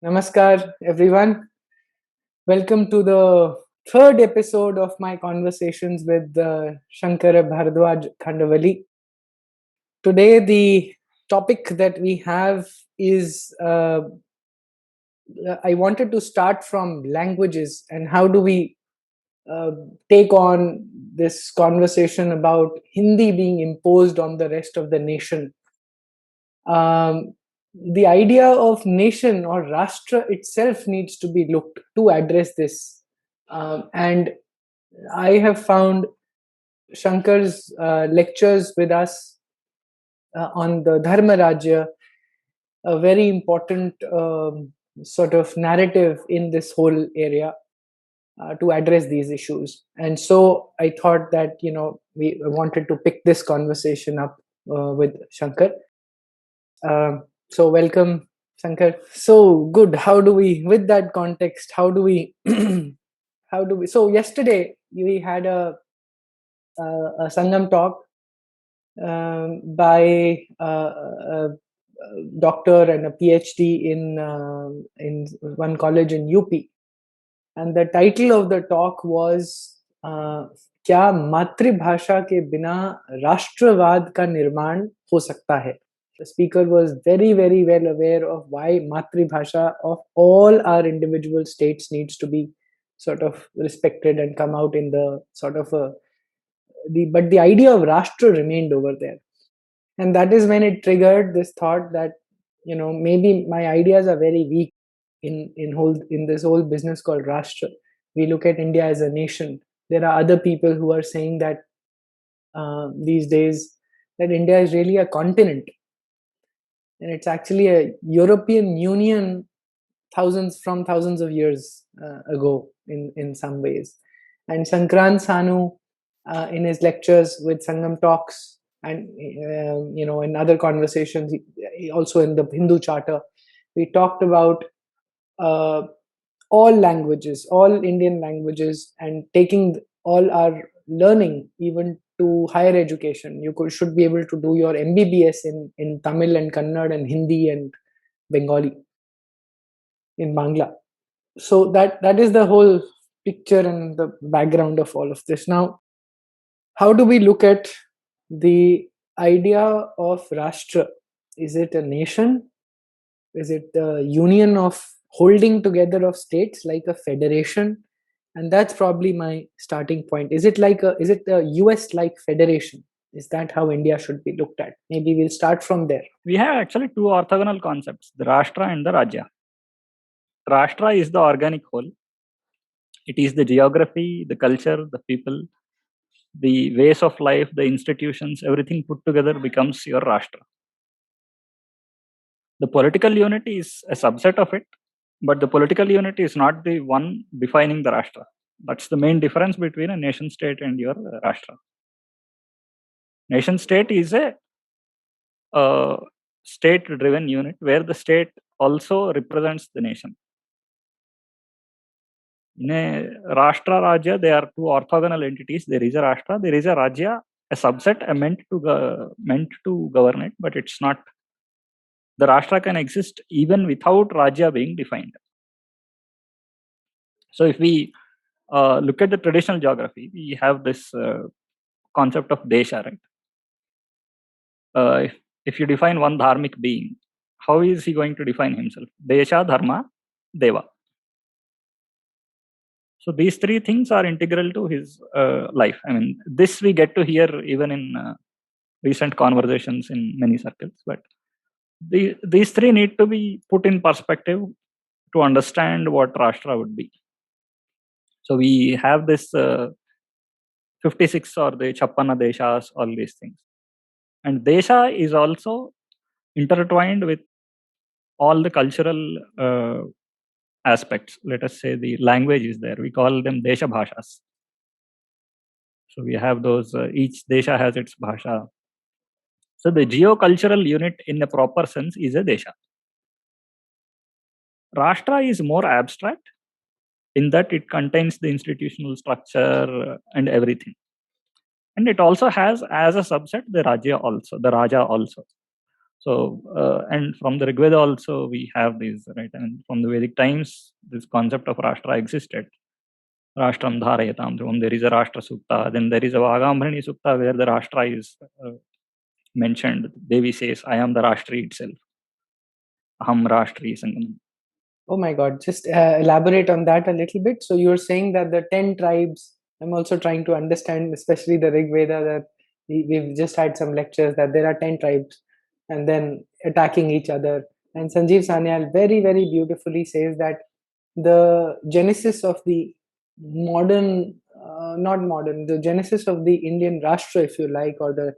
Namaskar, everyone. Welcome to the third episode of my conversations with Shankara Bhardwaj Khandavali. Today, the topic that we have is I wanted to start from languages and how do we uh, take on this conversation about Hindi being imposed on the rest of the nation. Um, the idea of nation or Rashtra itself needs to be looked to address this. And I have found Shankar's lectures with us on the Dharma Rajya a very important sort of narrative in this whole area to address these issues. And so I thought that, we wanted to pick this conversation up with Shankar. So welcome, Shankar. So good. How do we, with that context, how do we, how do we? So yesterday we had a Sangam talk by a doctor and a PhD in one college in UP, and the title of the talk was क्या मातृभाषा के बिना राष्ट्रवाद का निर्माण हो सकता है. The speaker was very, very well aware of why Matribhasha of all our individual states needs to be sort of respected and come out in the sort of but the idea of Rashtra remained over there. And that is when it triggered this thought that, maybe my ideas are very weak in this whole business called Rashtra. We look at India as a nation. There are other people who are saying that these days that India is really a continent, and it's actually a European Union thousands of years ago in some ways. And Sankrant Sanu, in his lectures with Sangam Talks, and in other conversations, also in the Hindu Charter, we talked about uh, all languages, all Indian languages, and taking all our learning even to higher education. Should be able to do your MBBS in Tamil and Kannada and Hindi and Bengali in Bangla. So that is the whole picture and the background of all of this. Now, how do we look at the idea of Rashtra? Is it a nation? Is it the union of holding together of states like a federation? And that's probably my starting point. Is it a US like federation? Is that how India should be looked at? Maybe we'll start from there. We have actually two orthogonal concepts, the Rashtra and the Rajya. Rashtra is the organic whole. It is the geography, the culture, the people, the ways of life, the institutions, everything put together becomes your Rashtra. The political unity is a subset of it, but the political unity is not the one defining the Rashtra. That's the main difference between a nation state and your Rashtra. Nation state is a state driven unit where the state also represents the nation. In a Rashtra Rajya, there are two orthogonal entities. There is a Rashtra, there is a Rajya, a subset meant to govern it, but it's not. The Rashtra can exist even without Rajya being defined. So if we look at the traditional geography, we have this concept of Desha, right? If you define one dharmic being, how is he going to define himself? Desha, Dharma, Deva. So these three things are integral to his life. I mean, this we get to hear even in recent conversations in many circles. But these three need to be put in perspective to understand what Rashtra would be. So we have this 56 or the Chappana Deshas, all these things. And Desha is also intertwined with all the cultural aspects. Let us say the language is there. We call them Desha Bhashas. So we have those, each Desha has its Bhasha. So the geocultural unit in a proper sense is a Desha. Rashtra is more abstract in that it contains the institutional structure and everything. And it also has as a subset the Raja also. So, and from the Rigveda also we have these, right? And from the Vedic times, this concept of Rashtra existed. Rashtram Dharayatam Dhruvam. There is a Rashtra Sukta. Then there is a Vagambrani Sukta where the Rashtra is mentioned. Devi says, I am the Rashtri itself. Aham Rashtri Sangam. Oh my God, just elaborate on that a little bit. So you're saying that the 10 tribes, I'm also trying to understand, especially the Rig Veda, that we've just had some lectures that there are 10 tribes and then attacking each other. And Sanjeev Sanyal very, very beautifully says that the genesis of the modern, not modern, the genesis of the Indian Rashtra, if you like, or the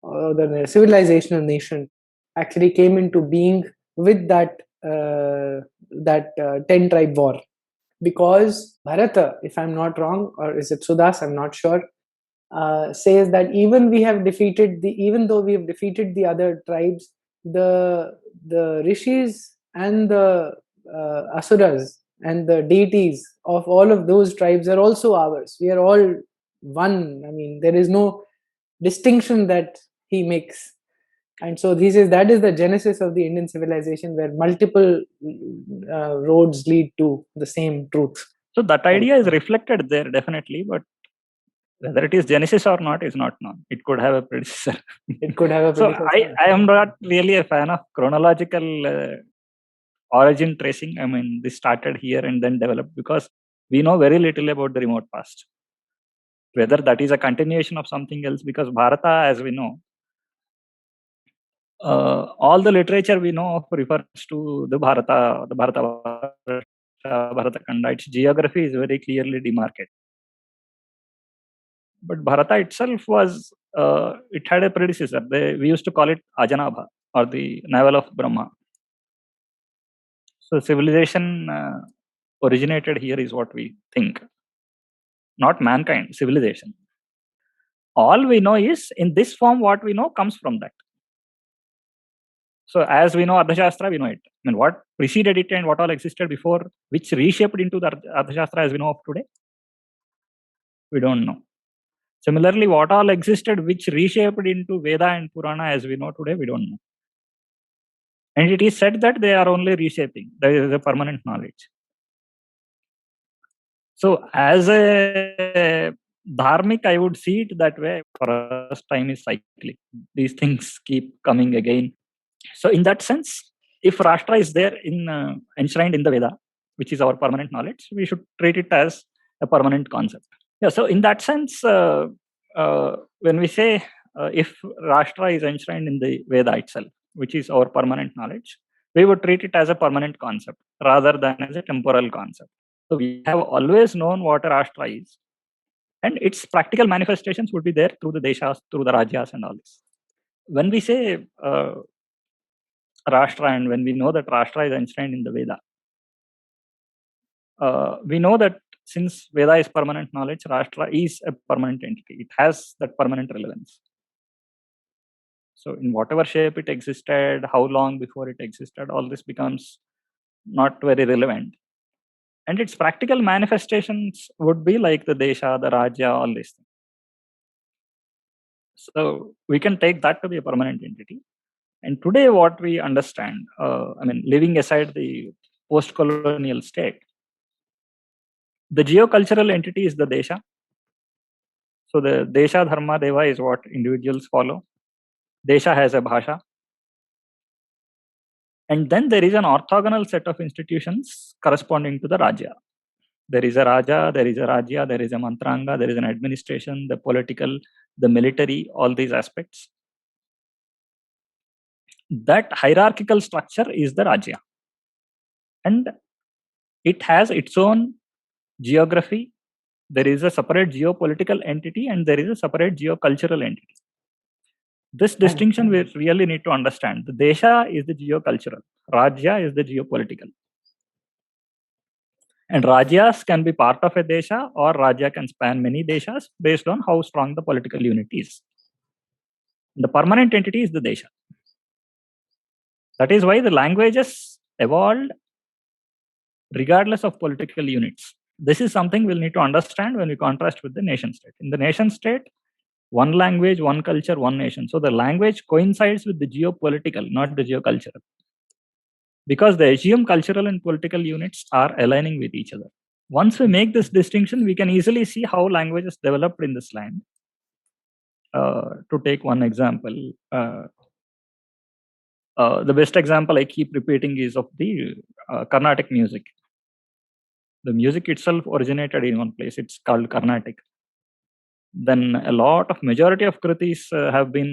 civilizational nation actually came into being with that 10 tribe war, because Bharata, if I'm not wrong, or is it Sudas, I'm not sure, says that even though we have defeated the other tribes, the rishis and the asuras and the deities of all of those tribes are also ours. We are all one. I mean, there is no distinction that he makes. And so that is the genesis of the Indian civilization, where multiple roads lead to the same truth. So that idea is reflected there definitely, but whether it is Genesis or not is not known. It could have a predecessor. It could have a predecessor. So I am not really a fan of chronological origin tracing. I mean, this started here and then developed, because we know very little about the remote past. Whether that is a continuation of something else, because Bharata, as we know, all the literature we know of refers to the Bharata Kanda. Its geography is very clearly demarcated. But Bharata itself was, it had a predecessor. We used to call it Ajanabha, or the navel of Brahma. So civilization originated here is what we think. Not mankind, civilization. All we know is, in this form, what we know comes from that. So as we know Arthashastra, we know it. I mean, what preceded it and what all existed before, which reshaped into the Arthashastra as we know of today, we don't know. Similarly, what all existed which reshaped into Veda and Purana as we know today, we don't know. And it is said that they are only reshaping. There is a permanent knowledge. So as a dharmic, I would see it that way. For us, time is cyclic. These things keep coming again. So in that sense, if Rashtra is there enshrined in the Veda, which is our permanent knowledge, we should treat it as a permanent concept. Yeah. So in that sense, when we say if Rashtra is enshrined in the Veda itself, which is our permanent knowledge, we would treat it as a permanent concept rather than as a temporal concept. So we have always known what a Rashtra is, and its practical manifestations would be there through the deshas, through the rajas, and all this. When we say Rashtra, and when we know that Rashtra is enshrined in the Veda, we know that since Veda is permanent knowledge, Rashtra is a permanent entity. It has that permanent relevance. So in whatever shape it existed, how long before it existed, all this becomes not very relevant. And its practical manifestations would be like the Desha, the Rajya, all these things. So we can take that to be a permanent entity. And today what we understand, leaving aside the post-colonial state, the geocultural entity is the Desha. So the Desha Dharma Deva is what individuals follow. Desha has a Bhasha. And then there is an orthogonal set of institutions corresponding to the Rajya. There is a Raja, there is a Rajya, there is a Mantranga, there is an administration, the political, the military, all these aspects. That hierarchical structure is the Rajya. And it has its own geography. There is a separate geopolitical entity and there is a separate geocultural entity. This distinction we really need to understand. The Desha is the geocultural, Rajya is the geopolitical. And Rajas can be part of a Desha, or Rajya can span many Deshas based on how strong the political unit is. The permanent entity is the Desha. That is why the languages evolved regardless of political units. This is something we'll need to understand when we contrast with the nation state. In the nation state, one language, one culture, one nation. So the language coincides with the geopolitical, not the geocultural, because the geocultural and political units are aligning with each other. Once we make this distinction, we can easily see how languages developed in this land. To take one example, the best example I keep repeating is of the Carnatic music. The music itself originated in one place. It's called Carnatic. Then a lot of majority of kritis have been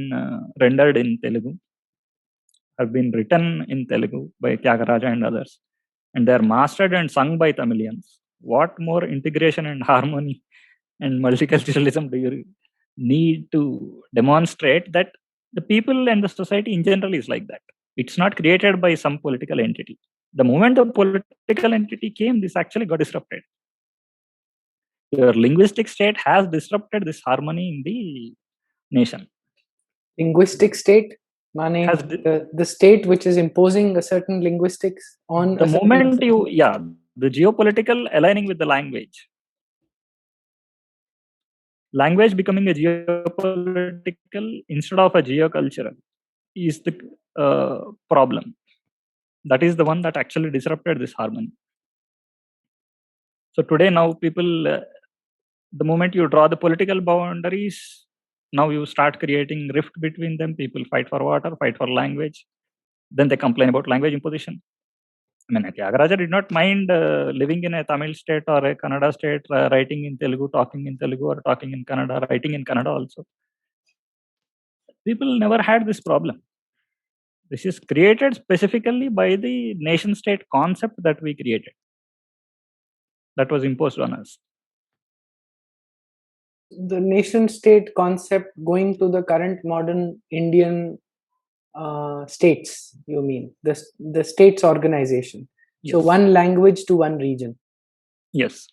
rendered in Telugu, have been written in Telugu by Tyagaraja and others, and they are mastered and sung by Tamilians. What more integration and harmony and multiculturalism do you need to demonstrate that the people and the society in general is like that? It's not created by some political entity. The moment the political entity came, this actually got disrupted. Your linguistic state has disrupted this harmony in the nation. Linguistic state, Mane, Has the state which is imposing a certain linguistics on the moment you, the geopolitical aligning with the language becoming a geopolitical instead of a geocultural is the problem. That is the one that actually disrupted this harmony. So today, now people, the moment you draw the political boundaries, now you start creating rift between them. People fight for water, fight for language. Then they complain about language imposition. I mean, Tyagaraja did not mind living in a Tamil state or a Kannada state, writing in Telugu, talking in Telugu, or talking in Kannada, writing in Kannada also. People never had this problem. This is created specifically by the nation state concept that we created, that was imposed on us. The nation state concept going to the current modern Indian states, you mean the states organization? Yes. So one language to one region. Yes.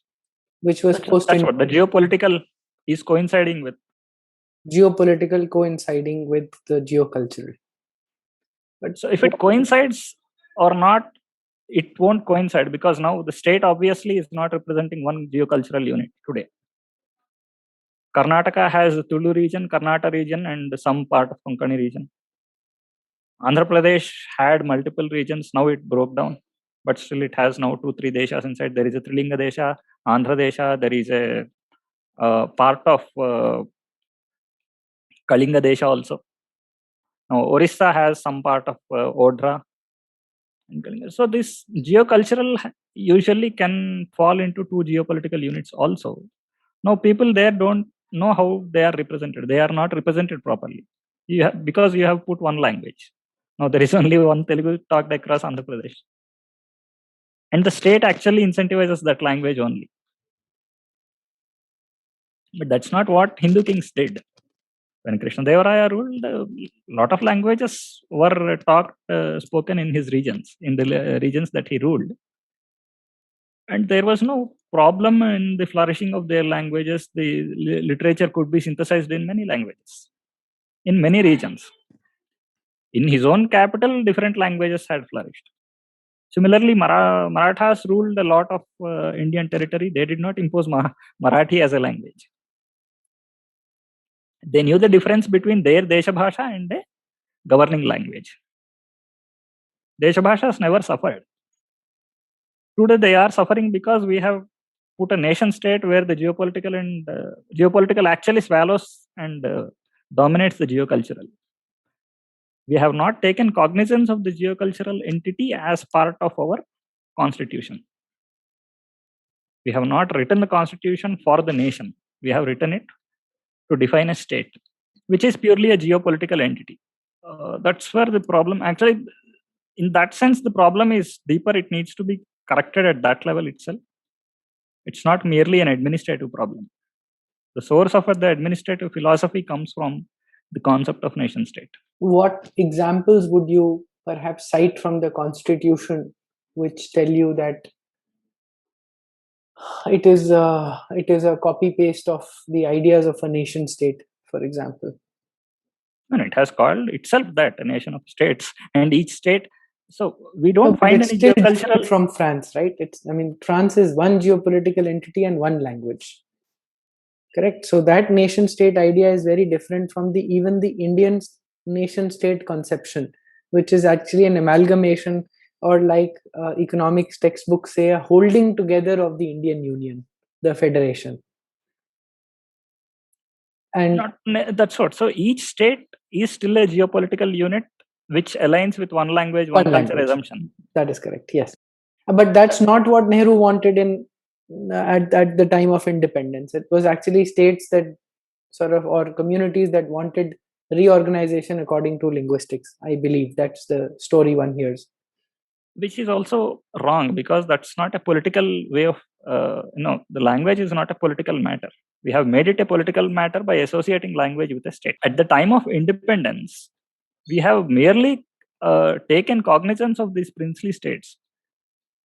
Which was that's what the geopolitical is coinciding with. Geopolitical coinciding with the geocultural. But so if it coincides or not, it won't coincide, because now the state obviously is not representing one geocultural unit today. Karnataka has the Tulu region, Karnataka region, and some part of Konkani region. Andhra Pradesh had multiple regions. Now it broke down, but still it has now 2-3 deshas inside. There is a Trilinga Desha, Andhra Desha. There is a part of Kalinga Desha also. Now Orissa has some part of Odra. So this geocultural usually can fall into 2 geopolitical units also. Now people there don't know how they are represented. They are not represented properly. Because you have put one language. Now there is only one Telugu talked across Andhra Pradesh. And the state actually incentivizes that language only. But that's not what Hindu kings did. When Krishnadevaraya ruled, a lot of languages were spoken in his regions, in the regions that he ruled. And there was no problem in the flourishing of their languages. The literature could be synthesized in many languages, in many regions. In his own capital, different languages had flourished. Similarly, Marathas ruled a lot of Indian territory. They did not impose Marathi as a language. They knew the difference between their Desha Bhasha and a governing language. Desha Bhashas never suffered. Today they are suffering because we have put a nation state where the geopolitical actually swallows and dominates the geocultural. We have not taken cognizance of the geocultural entity as part of our constitution. We have not written the constitution for the nation. We have written it to define a state, which is purely a geopolitical entity. That's where the problem, actually, in that sense, the problem is deeper. It needs to be corrected at that level itself. It's not merely an administrative problem. The source of the administrative philosophy comes from the concept of nation state. What examples would you perhaps cite from the constitution which tell you that it is a copy paste of the ideas of a nation state, for example? And it has called itself that, a nation of states, and each state. So we don't find any geocultural from France, right? France is one geopolitical entity and one language. Correct. So that nation state idea is very different from even the Indian nation state conception, which is actually an amalgamation, or like economics textbooks say, a holding together of the Indian Union, the federation. And Not that sort. So each state is still a geopolitical unit which aligns with one language, one culture language. assumption. That is correct. Yes, but that's not what Nehru wanted in at the time of independence. It was actually states that sort of, or communities that wanted reorganization according to linguistics. I believe that's the story one hears. Which is also wrong, because that's not a political way of the language is not a political matter. We have made it a political matter by associating language with a state. At the time of independence, we have merely taken cognizance of these princely states.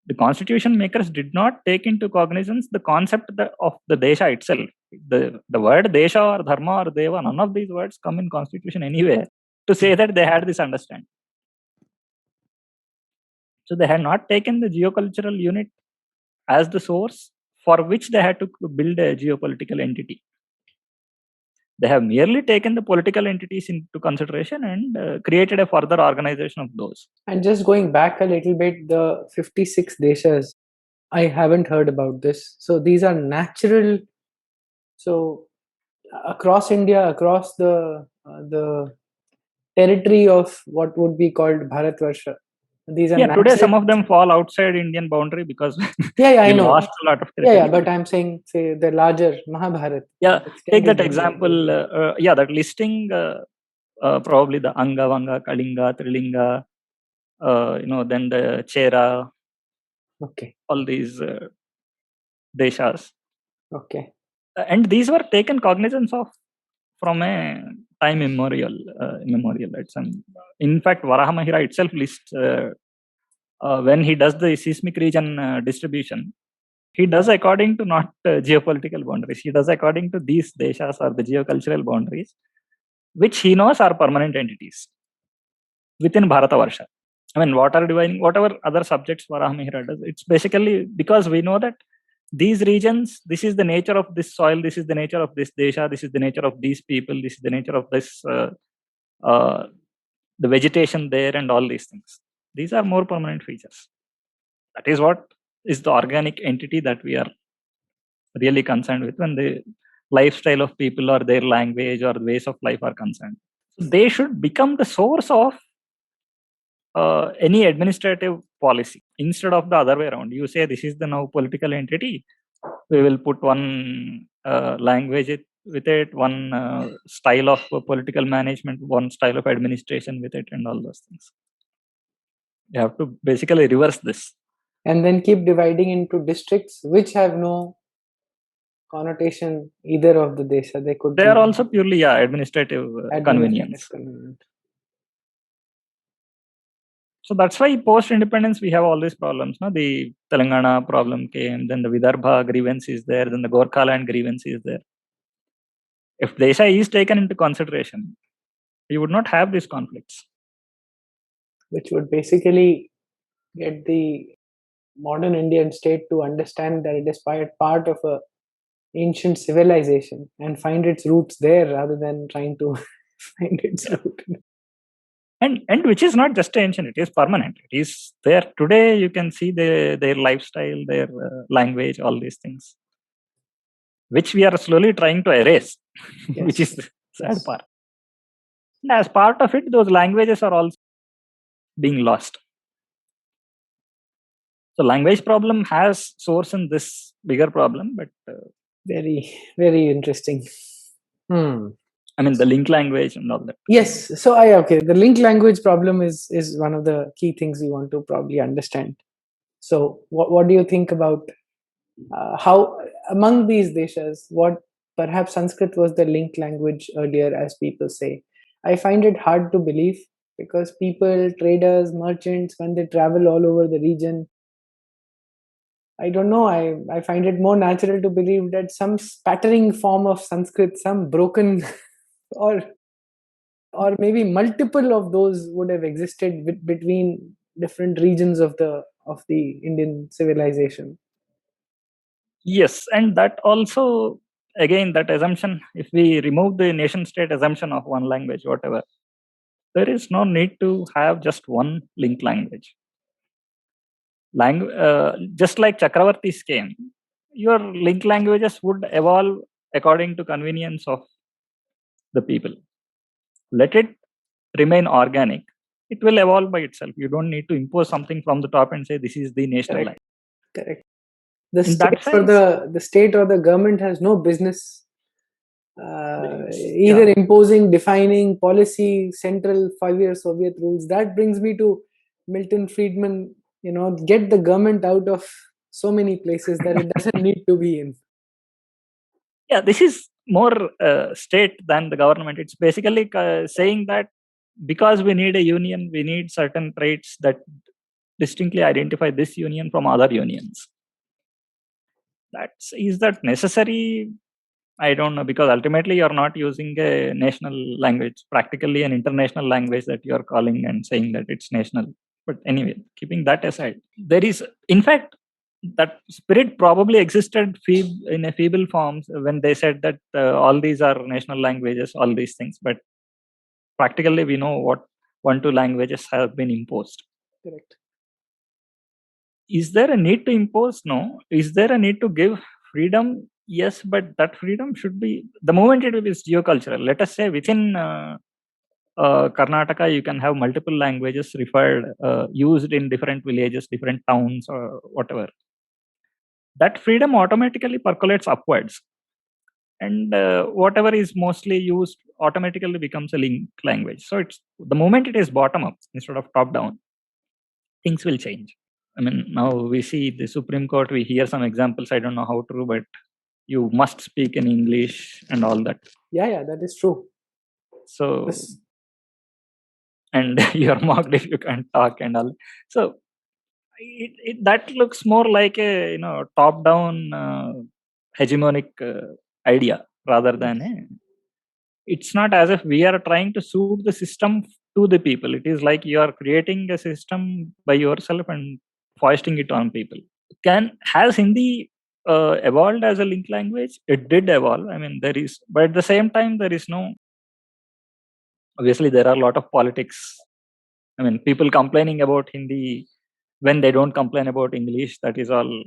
The constitution makers did not take into cognizance the concept of the desha itself. The word desha or dharma or deva, none of these words come in constitution anywhere to say that they had this understanding. So they had not taken the geocultural unit as the source for which they had to build a geopolitical entity. They have merely taken the political entities into consideration and created a further organization of those. And just going back a little bit, the 56 deshas, I haven't heard about this. So these are natural. So across India, across the territory of what would be called Bharatvarsha, these are Today some of them fall outside Indian boundary because I know. lost a lot of territory. But I'm saying, say, the larger Mahabharat. Take that example. That listing, probably the Anga, Vanga, Kalinga, Trilinga, then the Chera. Okay. All these deshas. Okay. And these were taken cognizance of from a time immemorial. In fact, Varahamihira itself lists when he does the seismic region distribution, he does according to not geopolitical boundaries. He does according to these deshas or the geocultural boundaries, which he knows are permanent entities within Bharatavarsha. I mean, water dividing, whatever other subjects Varahamihira does, it's basically because we know that these regions, this is the nature of this soil, this is the nature of this desha, this is the nature of these people, this is the nature of this, the vegetation there, and all these things. These are more permanent features. That is what is the organic entity that we are really concerned with when the lifestyle of people or their language or ways of life are concerned. They should become the source of any administrative policy instead of the other way around. You say this is the now political entity, we will put one language with it, one style of political management, one style of administration with it, and all those things. You have to basically reverse this. And then keep dividing into districts which have no connotation either of the desha. They are also purely administrative convenience. So that's why post-independence we have all these problems. No? The Telangana problem came, then the Vidarbha grievance is there, then the Gorkhaland grievance is there. If desha is taken into consideration, we would not have these conflicts. Which would basically get the modern Indian state to understand that it is part of a ancient civilization and find its roots there rather than trying to find its root. And which is not just ancient, it is permanent. It is there today. You can see their lifestyle, their language, all these things, which we are slowly trying to erase, which is the sad part. And as part of it, those languages are also being lost. So language problem has source in this bigger problem, but very, very interesting. I mean, the link language and all that. Yes. So the link language problem is one of the key things we want to probably understand. So what do you think about how among these deshas, what perhaps Sanskrit was the link language earlier, as people say? I find it hard to believe because people, traders, merchants, when they travel all over the region, I don't know, I find it more natural to believe that some spattering form of Sanskrit, some broken or maybe multiple of those would have existed between different regions of the Indian civilization. Yes, and that also again, that assumption, if we remove the nation state assumption of one language, whatever, there is no need to have just one linked language. Just like Chakravarti's came, your linked languages would evolve according to convenience of the people. Let it remain organic. It will evolve by itself. You don't need to impose something from the top and say this is the national language. Correct. The In that state or sense, the state or the government has no business either yeah. imposing, defining policy, central 5-year Soviet rules. That brings me to Milton Friedman. Get the government out of so many places that it doesn't need to be in. Yeah, this is more state than the government. It's basically saying that because we need a union, we need certain traits that distinctly identify this union from other unions. Is that necessary? I don't know, because ultimately you're not using a national language, practically an international language that you're calling and saying that it's national. But anyway, keeping that aside, there is, in fact, that spirit probably existed in a feeble forms when they said that all these are national languages, all these things. But practically, we know what 1-2 languages have been imposed. Correct. Is there a need to impose? No. Is there a need to give freedom? Yes, but that freedom should be, the moment it is geocultural. Let us say within Karnataka, you can have multiple languages used in different villages, different towns, or whatever. That freedom automatically percolates upwards. And whatever is mostly used automatically becomes a linked language. So it's the moment it is bottom up instead of top down, things will change. I mean, now we see the Supreme Court, we hear some examples, I don't know how true, but you must speak in English and all that. Yeah, that is true. So, and you're mocked if you can't talk and all. So, that looks more like a top-down hegemonic idea rather than it's not as if we are trying to suit the system to the people. It is like you are creating a system by yourself and foisting it on people. Has Hindi evolved as a linked language? It did evolve. I mean, there is, but at the same time, there is no. Obviously, there are a lot of politics. I mean, people complaining about Hindi when they don't complain about English. That is all.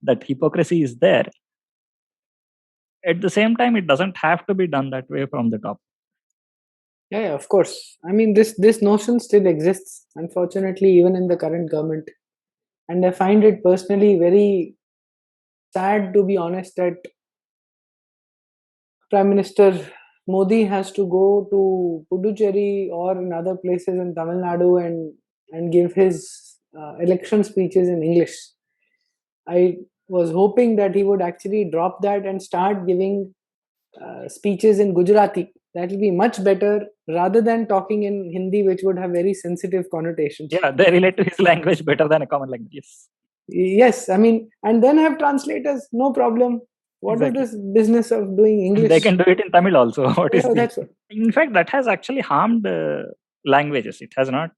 That hypocrisy is there. At the same time, it doesn't have to be done that way from the top. Yeah, of course. I mean, this notion still exists, unfortunately, even in the current government. And I find it personally very sad, to be honest, that Prime Minister Modi has to go to Puducherry or in other places in Tamil Nadu and give his election speeches in English. I was hoping that he would actually drop that and start giving speeches in Gujarati. That will be much better rather than talking in Hindi, which would have very sensitive connotations. Yeah, they relate to his language better than a common language. Yes, I mean, and then have translators, no problem. What is this business of doing English? They can do it in Tamil also. That's what. In fact, that has actually harmed languages. It has not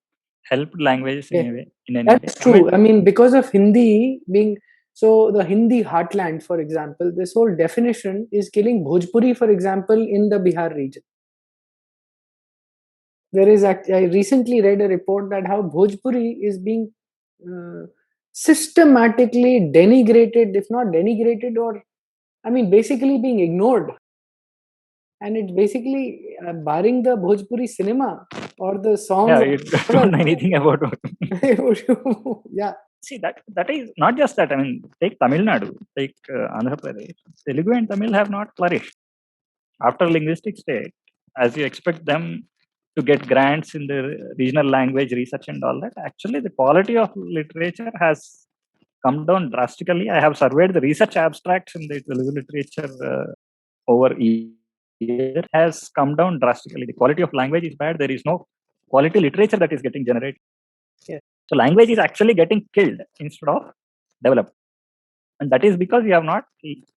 helped languages in any way. That's true. I mean, because of Hindi being so, the Hindi heartland, for example, this whole definition is killing Bhojpuri, for example, in the Bihar region. I recently read a report that how Bhojpuri is being systematically denigrated, if not denigrated, or I mean, basically being ignored. And it's basically barring the Bhojpuri cinema or the songs. Yeah, you don't know anything about it. Yeah. See, that is not just that. I mean, take Tamil Nadu, take Andhra Pradesh. Telugu and Tamil have not flourished. After linguistic state, as you expect them to get grants in the regional language research and all that, actually the quality of literature has come down drastically. I have surveyed the research abstracts in the Telugu literature over year has come down drastically. The quality of language is bad. There is no quality literature that is getting generated. Yeah. So language is actually getting killed instead of developed. And that is because you have not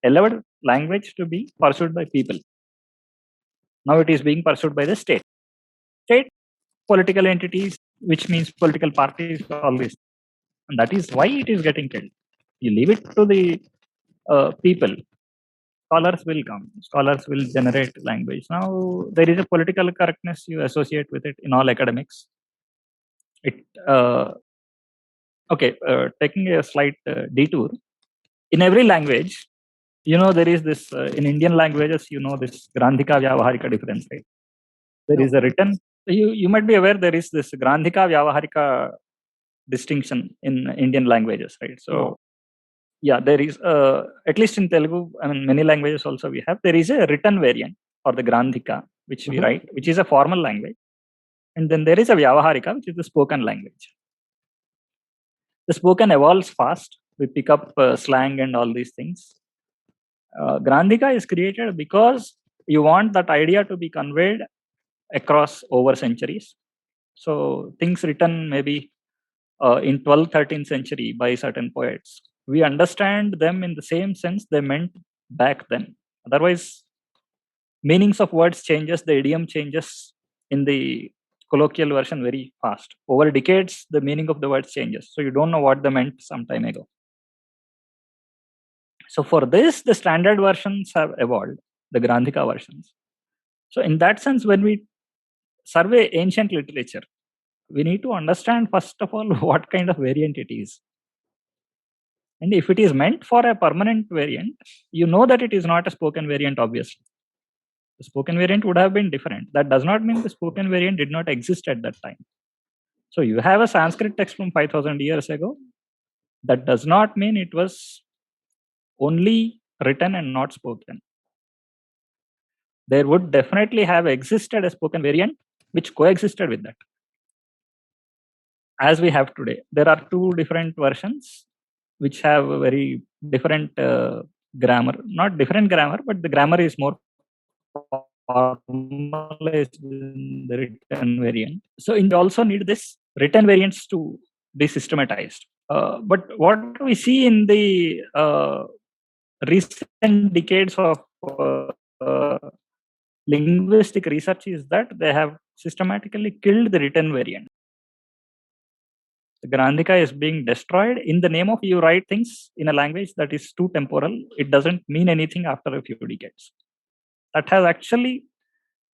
allowed language to be pursued by people. Now it is being pursued by the state. State, political entities, which means political parties, all this. And that is why it is getting killed. You leave it to the people. scholars will come. Scholars will generate language. Now there is a political correctness you associate with it in all academics. It okay. Taking a slight detour, in every language, there is this in Indian languages. This Grandhika Vyavaharika difference, right? There is a written. You might be aware there is this Grandhika Vyavaharika distinction in Indian languages, right? So yeah, there is at least in Telugu. I mean, many languages also we have. There is a written variant or the Grandhika, which we write, which is a formal language, and then there is a Vyavaharika, which is the spoken language. The spoken evolves fast. We pick up slang and all these things. Grandhika is created because you want that idea to be conveyed across over centuries. So things written maybe in 12th, 13th century by certain poets, we understand them in the same sense they meant back then. Otherwise, meanings of words changes, the idiom changes in the colloquial version very fast. Over decades, the meaning of the words changes. So you don't know what they meant some time ago. So for this, the standard versions have evolved, the Grandhika versions. So in that sense, when we survey ancient literature, we need to understand first of all what kind of variant it is. And if it is meant for a permanent variant, you know that it is not a spoken variant, obviously. The spoken variant would have been different. That does not mean the spoken variant did not exist at that time. So you have a Sanskrit text from 5,000 years ago. That does not mean it was only written and not spoken. There would definitely have existed a spoken variant which coexisted with that. As we have today, there are two different versions which have a very different grammar. Not different grammar, but the grammar is more formalized in the written variant. So you also need this written variants to be systematized. But what we see in the recent decades of linguistic research is that they have systematically killed the written variant. The Grandhika is being destroyed in the name of you write things in a language that is too temporal. It doesn't mean anything after a few decades. That has actually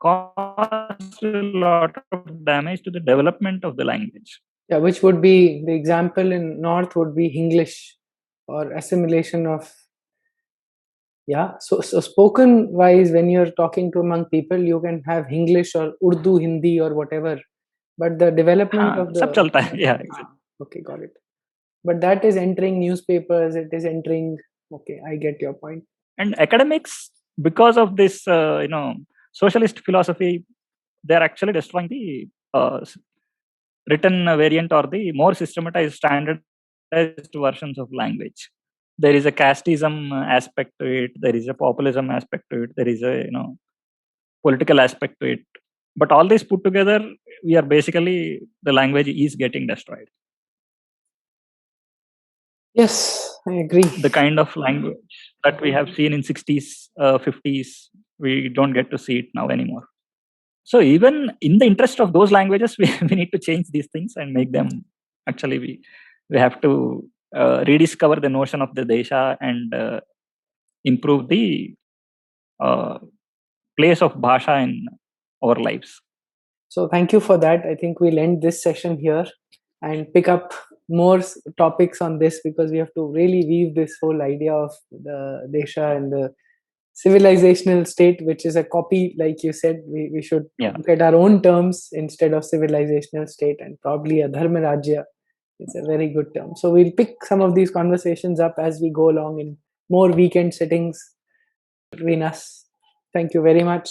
caused a lot of damage to the development of the language. Yeah, which would be the example in North would be English or assimilation of. Yeah, so spoken wise, when you're talking to among people, you can have English or Urdu, Hindi or whatever, but the development of the sab chalta hai. Yeah, exactly. Okay, got it. But that is entering newspapers. It is entering. Okay, I get your point. And academics, because of this, socialist philosophy, they are actually destroying the written variant or the more systematized, standardized versions of language. There is a casteism aspect to it. There is a populism aspect to it. There is a political aspect to it. But all this put together, we are basically the language is getting destroyed. Yes, I agree. The kind of language that we have seen in 60s, 50s, we don't get to see it now anymore. So even in the interest of those languages, we need to change these things and make them. Actually, we have to rediscover the notion of the desha and improve the place of bhasha in our lives. So thank you for that. I think we'll end this session here and pick up more topics on this, because we have to really weave this whole idea of the desha and the civilizational state, which is a copy, like you said. We should look at our own terms instead of civilizational state, and probably a dharma rajya. It's a very good term. So we'll pick some of these conversations up as we go along in more weekend sittings between us. Thank you very much.